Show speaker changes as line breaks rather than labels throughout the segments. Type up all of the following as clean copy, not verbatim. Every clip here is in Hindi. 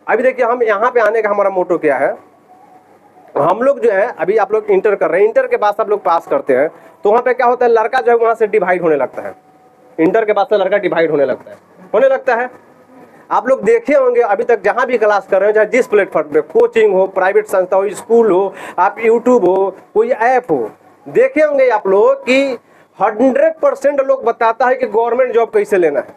अभी देखिए हम यहाँ पे आने का हमारा मोटो क्या है, हम लोग जो है अभी आप लोग इंटर कर रहे हैं, इंटर के बाद आप लोग पास करते हैं तो वहाँ पे क्या होता है, लड़का जो है वहाँ से डिवाइड होने लगता है। इंटर के बाद से लड़का डिवाइड होने लगता है। आप लोग देखे होंगे अभी तक जहाँ भी क्लास कर रहे हो, चाहे जिस प्लेटफॉर्म पे, कोचिंग हो, प्राइवेट संस्था हो, स्कूल हो, आप यूट्यूब हो, कोई ऐप हो, देखे होंगे आप लोग कि 100% लोग बताता है कि गवर्नमेंट जॉब कैसे लेना है,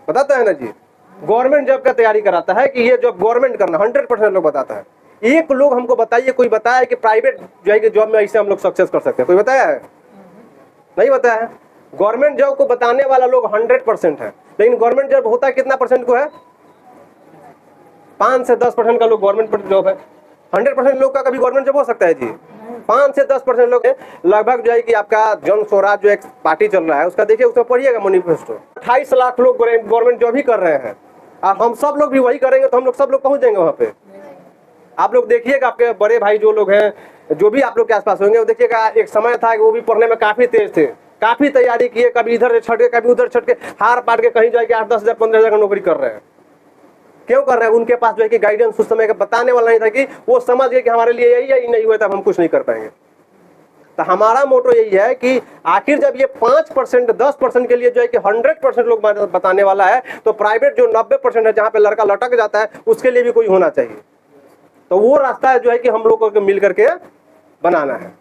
बताता है ना जी, गवर्नमेंट जॉब का तैयारी कराता है कि ये जॉब गवर्नमेंट करना, 100% लोग बताता है। एक लोग हमको बताइए, कोई बताया है कि प्राइवेट जो है कि जॉब में ऐसे हम लोग सक्सेस कर सकते हैं? कोई बताया है? नहीं बताया है। गवर्नमेंट जॉब को बताने वाला लोग 100% है, लेकिन गवर्नमेंट जॉब होता है कितना परसेंट को है? 5 से 10% का लोग गवर्नमेंट जॉब है। 100% लोग का कभी गवर्नमेंट जॉब हो सकता है जी? 5 से 10% लोग लगभग जो है कि आपका जन स्वराज जो एक पार्टी चल रहा है उसका देखिए, उसमें पढ़िएगा मैनिफेस्टो, 28 लाख लोग गवर्नमेंट जॉब ही कर रहे हैं। अब हम सब लोग भी वही करेंगे तो हम लोग सब लोग पहुंच जाएंगे वहाँ पे। आप लोग देखिएगा, आपके बड़े भाई जो लोग हैं, जो भी आप लोग के आसपास होंगे, वो देखिएगा एक समय था कि वो भी पढ़ने में काफी तेज थे, काफी तैयारी किए, कभी इधर से छटके कभी उधर छटके, हार पाट के कहीं जाके 8-10 हज़ार 15 हज़ार का नौकरी कर रहे हैं। क्यों कर रहे हैं? उनके पास जो है कि गाइडेंस उस समय का बताने वाला नहीं था, कि वो समझ गए कि हमारे लिए यही नहीं हुआ तब हम कुछ नहीं कर पाएंगे। तो हमारा मोटो यही है कि आखिर जब ये 5% 10% के लिए जो है कि 100% लोग बताने वाला है, तो प्राइवेट जो 90% है जहाँ पे लड़का लटक जाता है, उसके लिए भी कोई होना चाहिए। तो वो रास्ता जो है कि हम लोगों को मिल करके बनाना है,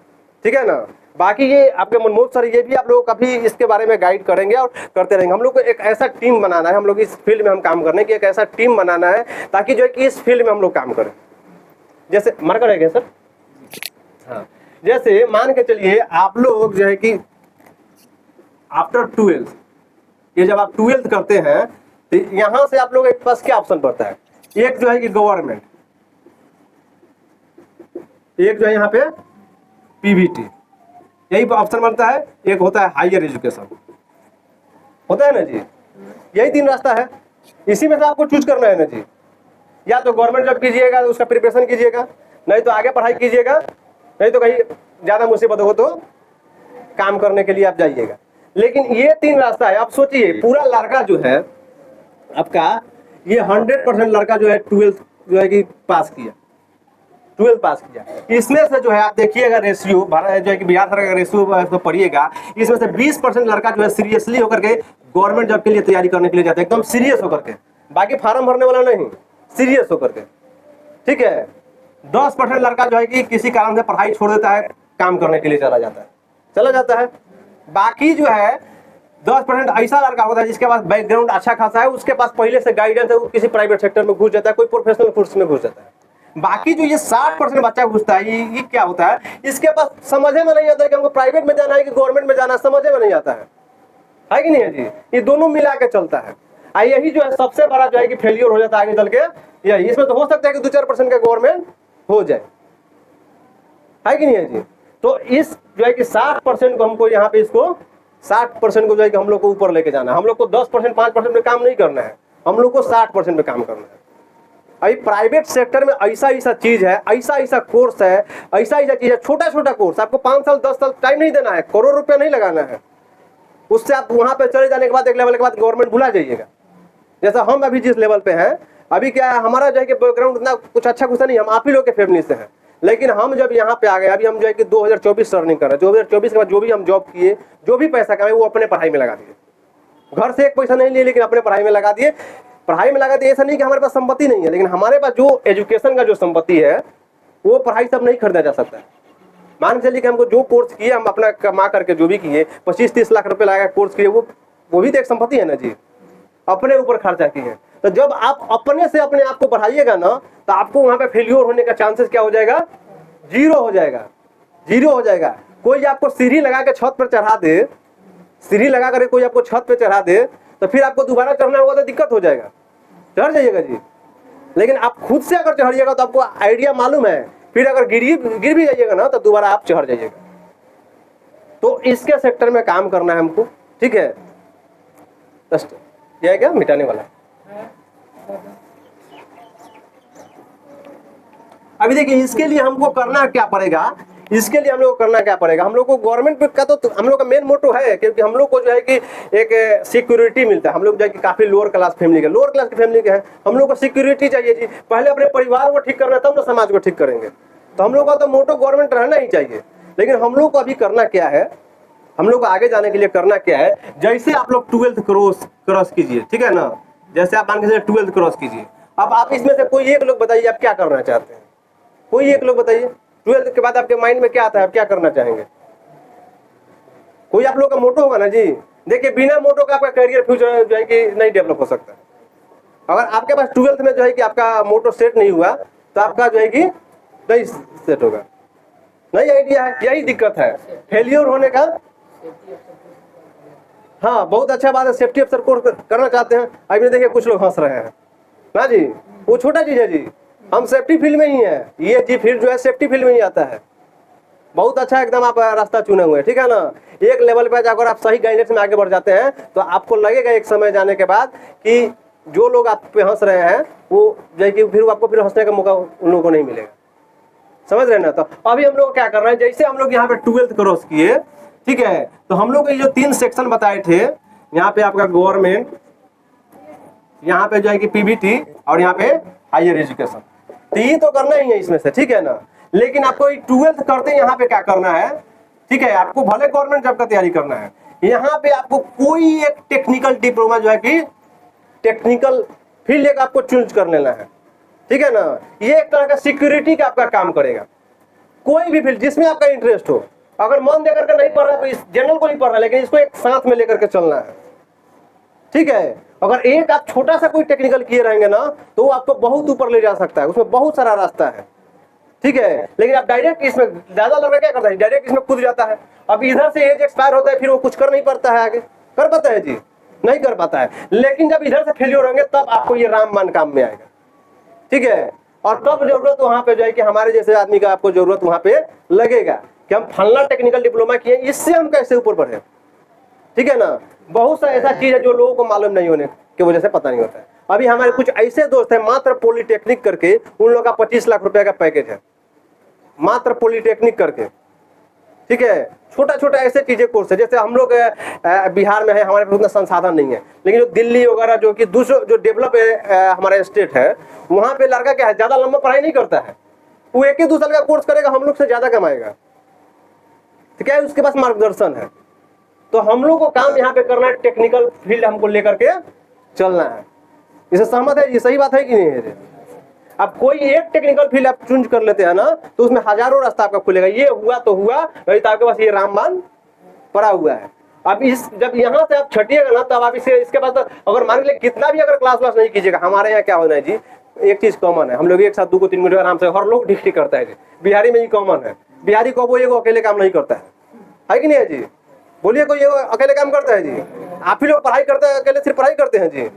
ठीक है ना। बाकी ये आपके मनमोहन सर ये भी आप लोग कभी इसके बारे में गाइड करेंगे और करते रहेंगे। हम लोग को एक ऐसा टीम बनाना है, हम लोग इस फील्ड में हम काम करने की एक ऐसा टीम बनाना है ताकि जो है कि इस फील्ड में हम लोग काम करें। जैसे मार्कर है क्या सर? हाँ, जैसे मान के चलिए आप लोग जो है कि आफ्टर 12th, ये जब आप 12th करते हैं तो यहां से आप लोग के पास क्या ऑप्शन पड़ता है? एक जो है कि गवर्नमेंट, एक जो है यहाँ पे पीवीटी, यही ऑप्शन बनता है। एक होता है हायर एजुकेशन, होता है ना जी। यही 3 रास्ता है, इसी में से आपको चूज करना है ना जी। या तो गवर्नमेंट जॉब कीजिएगा, उसका प्रिपरेशन कीजिएगा, नहीं तो आगे पढ़ाई कीजिएगा, नहीं तो कहीं ज्यादा मुसीबत हो तो काम करने के लिए आप जाइएगा। लेकिन ये 3 रास्ता है। आप सोचिए पूरा लड़का जो है आपका, ये 100% लड़का जो है 12th जो है कि पास किया, 12th पास किया। इसमें से जो है आप देखिएगा रेशियो, भारत जो है कि बिहार सरकार का रेशियो तो पढ़िएगा, इसमें से 20% लड़का जो है सीरियसली होकर के गवर्नमेंट जॉब के लिए तैयारी करने के लिए जाता है, एकदम सीरियस होकर के, बाकी फार्म भरने वाला नहीं, सीरियस होकर के, ठीक है। 10% लड़का जो है कि किसी कारण से पढ़ाई छोड़ देता है, काम करने के लिए चला जाता है। बाकी जो है 10% ऐसा लड़का होता है जिसके पास बैकग्राउंड अच्छा खासा है, उसके पास पहले से गाइडेंस है, वो किसी प्राइवेट सेक्टर में घुस जाता है, कोई प्रोफेशनल कोर्स में घुस जाता है। बाकी जो ये 60% बच्चा घुसता है, ये क्या होता है, इसके पास समझे में नहीं आता है कि हमको प्राइवेट में जाना है कि गवर्नमेंट में जाना है, समझे में नहीं आता है कि नहीं है जी। ये दोनों मिला के चलता है। यही जो है सबसे बड़ा जो है कि फेलियर हो जाता है आगे चल के। यही इसमें तो हो सकता है कि 2-4% का गवर्नमेंट हो जाए, है कि नहीं है जी। तो इस जो है कि 60% को हमको यहाँ पे, इसको 60% को जो है कि हम लोग को ऊपर लेके जाना है। हम लोग को 10% 5% में काम नहीं करना है, हम लोग को 60% में काम करना है। अभी प्राइवेट सेक्टर में ऐसा चीज है, ऐसा कोर्स है, ऐसा चीज है, छोटा कोर्स, आपको 5 साल 10 साल टाइम नहीं देना है, करोड़ रुपया नहीं लगाना है। उससे आप वहां पे चले जाने के बाद, एक लेवल के बाद गवर्नमेंट भुला जाइएगा। जैसा हम अभी जिस लेवल पे हैं, अभी क्या है, हमारा जो है कि बैकग्राउंड उतना कुछ अच्छा खुशा नहीं, हम आप ही लोग के फैमिली से हैं। लेकिन हम जब यहाँ पे आ गए, अभी हम जो है कि 2024 रनिंग कर रहे हैं, 2024 के बाद जो भी हम जॉब किए, जो भी पैसा कमाए, वो अपने पढ़ाई में लगा दिए। घर से एक पैसा नहीं लिए, लेकिन अपने पढ़ाई में लगा दिए। पढ़ाई में लगा दिए, ऐसा नहीं कि हमारे पास संपत्ति नहीं है, लेकिन हमारे पास जो एजुकेशन का जो संपत्ति है, वो पढ़ाई सब नहीं खरीदा जा सकता है। मान के चलिए कि हमको जो कोर्स किए, हम अपना कमा करके जो भी किए, 25-30 लाख रुपए लगा कोर्स किए, वो भी तो एक संपत्ति है ना जी, अपने ऊपर खर्चा किए। तो जब आप अपने से अपने आप को बढ़ाइएगा ना, तो आपको वहां पे फेल्योर होने का चांसेस क्या हो जाएगा? 0 हो जाएगा। कोई आपको सीढ़ी लगा के छत पर चढ़ा दे, सीढ़ी लगा कर कोई आपको छत पे चढ़ा दे, तो फिर आपको दोबारा चढ़ना होगा तो दिक्कत हो जाएगा, चढ़ जाइएगा जी। लेकिन आप खुद से अगर चढ़िएगा तो आपको आइडिया मालूम है, फिर अगर गिर भी जाइएगा ना, तो दोबारा आप चढ़ जाइएगा। तो इसके सेक्टर में काम करना है हमको, ठीक है। यह है क्या मिटाने वाला? अभी देखिए, इसके लिए हमको करना क्या पड़ेगा इसके लिए हम लोग को करना क्या पड़ेगा, हम लोग को गवर्नमेंट का तो हम लोग का मेन मोटो है, क्योंकि हम लोग को जो है कि एक सिक्योरिटी मिलता है। हम लोग जो है कि काफी लोअर क्लास फैमिली के, लोअर क्लास की फैमिली के हैं, हम लोग को सिक्योरिटी चाहिए जी। पहले अपने परिवार को ठीक करना तब ना समाज को ठीक करेंगे। तो हम लोग का तो मोटो गवर्नमेंट रहना ही चाहिए। लेकिन हम लोग को अभी करना क्या है, हम लोग को आगे जाने के लिए करना क्या है, जैसे आप लोग 12th क्रॉस कीजिए, ठीक है ना, जैसे आप मान के चलिए 12th क्रॉस कीजिए। अब आप इसमें से कोई एक लोग बताइए आप क्या करना चाहते हैं, कोई एक लोग बताइए। 12th के बाद आपके माइंड में क्या आता है, आप क्या करना चाहेंगे? कोई आप लोग का मोटो होगा ना जी। देखिए बिना मोटो का आपका करियर फ्यूचर जो है कि नहीं डेवलप हो सकता। अगर आपके पास 12th में जो है कि आपका मोटो सेट नहीं हुआ तो आपका जो है कि नहीं सेट होगा। नहीं आइडिया है, यही दिक्कत है फेलियर होने का। हाँ बहुत अच्छा बात है, सेफ्टी अफसर कोर्स करना चाहते हैं। अभी देखिए कुछ लोग हंस रहे हैं ना जी, वो छोटा चीज है जी, हम सेफ्टी फील्ड में ही है, ये जी फील्ड जो है सेफ्टी फील्ड में ही आता है। बहुत अच्छा एकदम आप रास्ता चुने हुए हैं, ठीक है ना। एक लेवल पे अगर आप सही गाइडेंस में आगे बढ़ जाते हैं तो आपको लगेगा एक समय जाने के बाद कि जो लोग आप पे हंस रहे हैं वो जो है कि फिर आपको फिर हंसने का मौका उन लोगों को नहीं मिलेगा। समझ रहे हैं ना। तो अभी हम लोग क्या कर रहे हैं, जैसे हम लोग यहाँ पे 12th क्रॉस किए, ठीक है, तो हम लोग ये जो 3 सेक्शन बताए थे, यहाँ पे आपका गवर्नमेंट, यहाँ पे जो है कि पीबीटी और यहाँ पे हायर एजुकेशन, तो ये तो करना ही है इसमें से, ठीक है ना। लेकिन आपको 12th करते यहाँ पे क्या करना है, ठीक है, आपको भले गवर्नमेंट जॉब का तैयारी करना है, यहाँ पे आपको कोई एक टेक्निकल डिप्लोमा जो है कि टेक्निकल फील्ड एक आपको चूज कर लेना है, ठीक है ना। ये एक तरह का सिक्योरिटी का आपका काम करेगा। कोई भी फील्ड जिसमें आपका इंटरेस्ट हो, अगर मन देकर के नहीं पढ़ रहा है तो इस जनरल को नहीं पढ़ रहा है, लेकिन इसको एक साथ में लेकर के चलना है, ठीक है। अगर एक आप छोटा सा कोई टेक्निकल किए रहेंगे ना तो वो आपको बहुत ऊपर ले जा सकता है, उसमें बहुत सारा रास्ता है, ठीक है। लेकिन आप डायरेक्ट इसमें ज्यादा लड़का क्या करता है, डायरेक्ट इसमें कूद जाता है। अब इधर से एज एक्सपायर होता है, फिर वो कुछ कर नहीं पाता है, आगे कर पाता है जी, नहीं कर पाता है। लेकिन जब इधर से फेलियर होंगे तब आपको ये रामबाण काम में आएगा, ठीक है। और तब जरूरत वहां पे जो है कि हमारे जैसे आदमी का आपको जरूरत वहां पे लगेगा कि हम फलना टेक्निकल डिप्लोमा किए, इससे हम कैसे ऊपर बढ़े, ठीक है ना। बहुत सा ऐसा चीज है जो लोगों को मालूम नहीं होने की वजह से पता नहीं होता है। अभी हमारे कुछ ऐसे दोस्त हैं मात्र पॉलिटेक्निक करके, उन लोगों का 25 लाख रुपए का पैकेज है मात्र पॉलिटेक्निक करके, ठीक है। छोटा छोटा ऐसे चीजें कोर्स है, जैसे हम लोग बिहार में है, हमारे पास उतना संसाधन नहीं है, लेकिन जो दिल्ली वगैरह जो कि दूसरे जो डेवलप हमारा स्टेट है, वहां पे लड़का क्या है ज्यादा लंबा पढ़ाई नहीं करता है, वो 1 ही 2 साल का कोर्स करेगा, हम लोग से ज्यादा कमाएगा, तो क्या है उसके पास मार्गदर्शन है। तो हम लोग को काम यहाँ पे करना है, टेक्निकल फील्ड हमको लेकर के चलना है। इसे सहमत है, ये सही बात है कि नहीं है। अब कोई एक टेक्निकल फील्ड आप चूज कर लेते हैं ना तो उसमें हजारों रास्ता आपका खुलेगा, ये हुआ तो हुआ, नहीं तो आपके पास ये रामबाण पड़ा हुआ है। अब इस जब यहाँ से आप छटिएगा ना तब आप इसके बाद तो अगर मान लीजिए कितना भी अगर क्लास व्लास नहीं कीजिएगा, हमारे यहाँ क्या होना है जी, एक चीज कॉमन है, हम लोग एक साथ 2 को 3 मिनट आराम से हर लोग ड्यूटी करता है जी। बिहारी में ये कॉमन है, बिहारी को वो एगो अकेले काम नहीं करता है कि नहीं है जी। बोलिए कोई अकेले काम करता है जी? आप ही लोग पढ़ाई करते हैं, अकेले सिर्फ पढ़ाई करते हैं जी?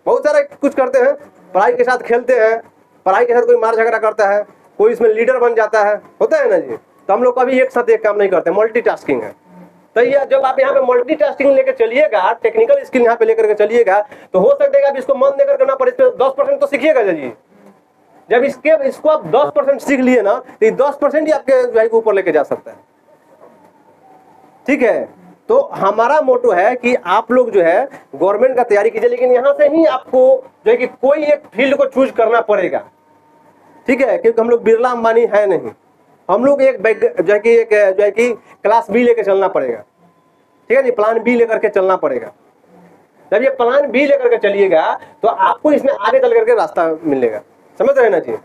बहुत सारा कुछ करते हैं, पढ़ाई के साथ खेलते हैं, पढ़ाई के साथ कोई मार झगड़ा करता है, कोई इसमें लीडर बन जाता है, होता है ना जी। तो हम लोग कभी एक साथ एक काम नहीं करते, मल्टीटास्किंग है। तो ये जब आप यहाँ पे मल्टीटास्किंग लेकर चलिएगा, टेक्निकल स्किल यहाँ पे लेकर के चलिएगा, तो हो सकता है इसको मन देकर करना पड़े, 10% तो सीखिएगा जी। जब इसको आप 10% सीख लिए ना तो 10% ही आपके जो है ऊपर लेके जा सकता है, ठीक है। तो हमारा मोटो है कि आप लोग जो है गवर्नमेंट का तैयारी कीजिए, लेकिन यहाँ से ही आपको जो है कि कोई एक फील्ड को चूज करना पड़ेगा, ठीक है। क्योंकि हम लोग बिरला अंबानी है नहीं, हम लोग एक जो है कि क्लास बी लेकर चलना पड़ेगा, ठीक है जी। प्लान बी लेकर के चलना पड़ेगा। जब ये प्लान बी लेकर के चलिएगा तो आपको इसमें आगे चल करके रास्ता मिलेगा, समझ रहे ना जी।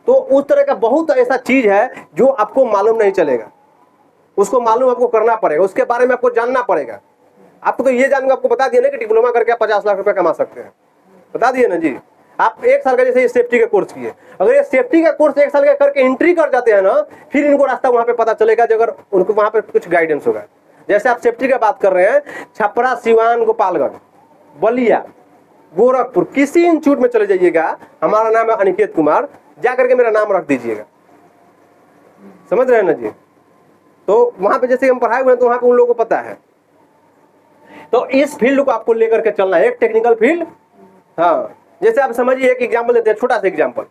तो उस तरह का बहुत ऐसा चीज है जो आपको मालूम नहीं चलेगा, उसको मालूम आपको करना पड़ेगा, उसके बारे में आपको जानना पड़ेगा। आपको तो ये जानकर आपको बता दिया ना कि डिप्लोमा करके आप 50 लाख रुपए कमा सकते हैं, बता दिए ना जी। आप 1 साल का जैसे सेफ्टी का कोर्स किए, अगर ये सेफ्टी का कोर्स 1 साल का करके एंट्री कर जाते हैं ना, फिर इनको रास्ता वहां पे पता चलेगा, अगर उनको वहां पे कुछ गाइडेंस होगा। जैसे आप सेफ्टी का बात कर रहे हैं, छपरा, सिवान, गोपालगंज, बलिया, गोरखपुर, किसी इंस्टीट्यूट में चले जाइएगा, हमारा नाम है अनिकेत कुमार, जाकर के मेरा नाम रख दीजिएगा, समझ रहे हैं ना जी। तो वहां पे जैसे हम पढ़ाए हुए हैं तो वहां पे उन लोगों को पता है। तो इस फील्ड को आपको लेकर के चलना है, एक टेक्निकल फील्ड। हाँ, जैसे आप समझिए एक एग्जांपल देते हैं, छोटा सा एग्जांपल।